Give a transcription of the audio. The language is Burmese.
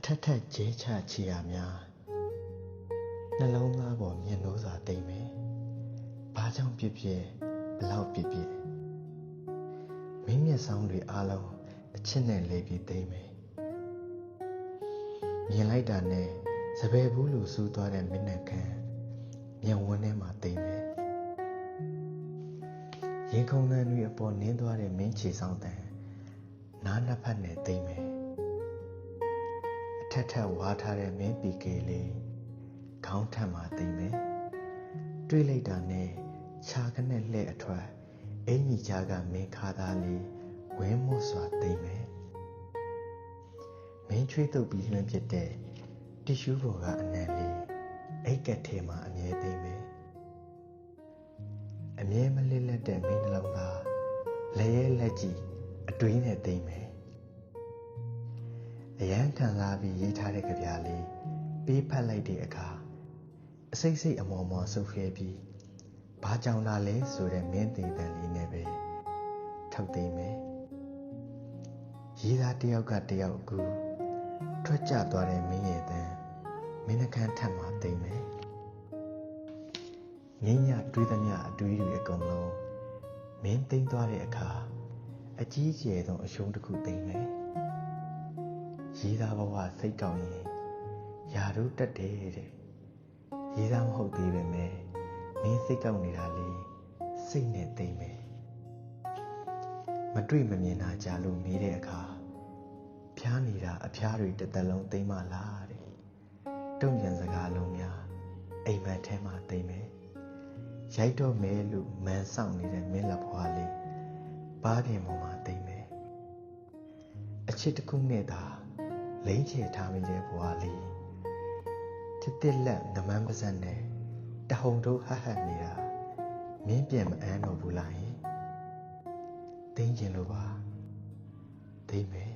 ထက်ထက်ကျဲချချီရများနှလုံးသားပေါ်မြင်လို့စွာတိမ်မယ်ဘာကြောင့်ဖြစ်ဖြစ်ဘလောက်ဖြစ်ဖြစ်မင်းမျက်စောင်းတွေအားလုံးအချစ်နဲ့လဲပြီးတိမ်မယ်မြင်လိုက်တာနဲ့စပယ်ဘူးလူစူးသွားတဲ့မျက်နှာခမ်းမျက်ဝန်းထဲမှာတိမ်မယ်ရင်ခုန်သံတွေအပေါ်နင်းသွားတဲ့မင်းခြေဆောင်တန်နားနှစ်ဖက်နဲ့တိမ်မယ်အထက်ထက်ဝါထားတဲ့မင်းပီကေလေးခေါင်းထက်မှာတိမ်မယ်တွေးလိုက်တာနဲ့ခြာခနဲ့လှဲ့အထွက်အင်ကြီးကြားကမင်းခါသားလေးဝင်းမို့စွာတိမ်မယ်မင်းချွေးတုပ်ပြီးလွှင့်ဖြစ်တဲ့တီရှူးပေါ်ကအနံလေးအိတ်ကက်ထဲမှာအမြဲတိမ်မယ်အမြဲမလစ်လက်တဲ့မင်းနှလုံးသားလက်ရဲလက်ကြည့်အတွေးနဲ့တိမ်မယ်အရန်ခံစားပြီးရေးထားတဲ့ကြပြလေးပေးဖတ်လိုက်တဲ့အခါအစိတ်စိတ်အမော်မော်ဆုပ်ခဲပြီးဘာကြောင့်လာလဲဆိုတဲ့မင်းသေးတန်လေးနဲ့ပဲထုတ်သိမ်းမယ်ရေးသားတယောက်ကတယောက်ကူထွက်ကျသွားတဲ့မင်းရဲ့တန်မင်းနှကန်းထက်မှာသိမ်းမယ်ငင်းညတွေးသမျှအတွေးတွေအကုန်လုံးမင်းသိမ်းသွားတဲ့အခါအကြီးကျယ်ဆုံးအရှုံးတစ်ခုသိမ်းမယ်ရေးသားဘဝစိတ်ကောင်းရင်ယာတို့တက်တယ်တဲ့ရေးသားမဟုတ်သေးပဲမဲ့မင်းစိတ်ကောက်နေတာလေးစိတ်နဲ့သိမ့်မယ်မတွေ့မမြင်တာကြားလို့မေးတဲ့အခါဖျားနေတာအဖျားတွေတစ်သက်လုံးသိမ့်မလားတဲ့တုံ့ပြန်စကားလုံးများအိမ်မက်ထဲမှာသိမ့်မယ်ရိုက်တော့မဲလို့မန်ဆောင်နေတဲ့မင်းလက်ဖွားလေးပါးပြင်ပေါ်မှာသိမ့်မယ်အချစ်တစ်ခုနဲ့သာလိမ့်ချေထားမိတဲ့ဘွားလေးတစ်လက်ငမန်းပါးစပ်နဲ့တဟုန်တို့ဟဟတ်နေတာမင်းပြန်မအမ်းတော့ဘူးလားဟင်သိမ့်ကျင်လို့ပါသိမ့်မယ်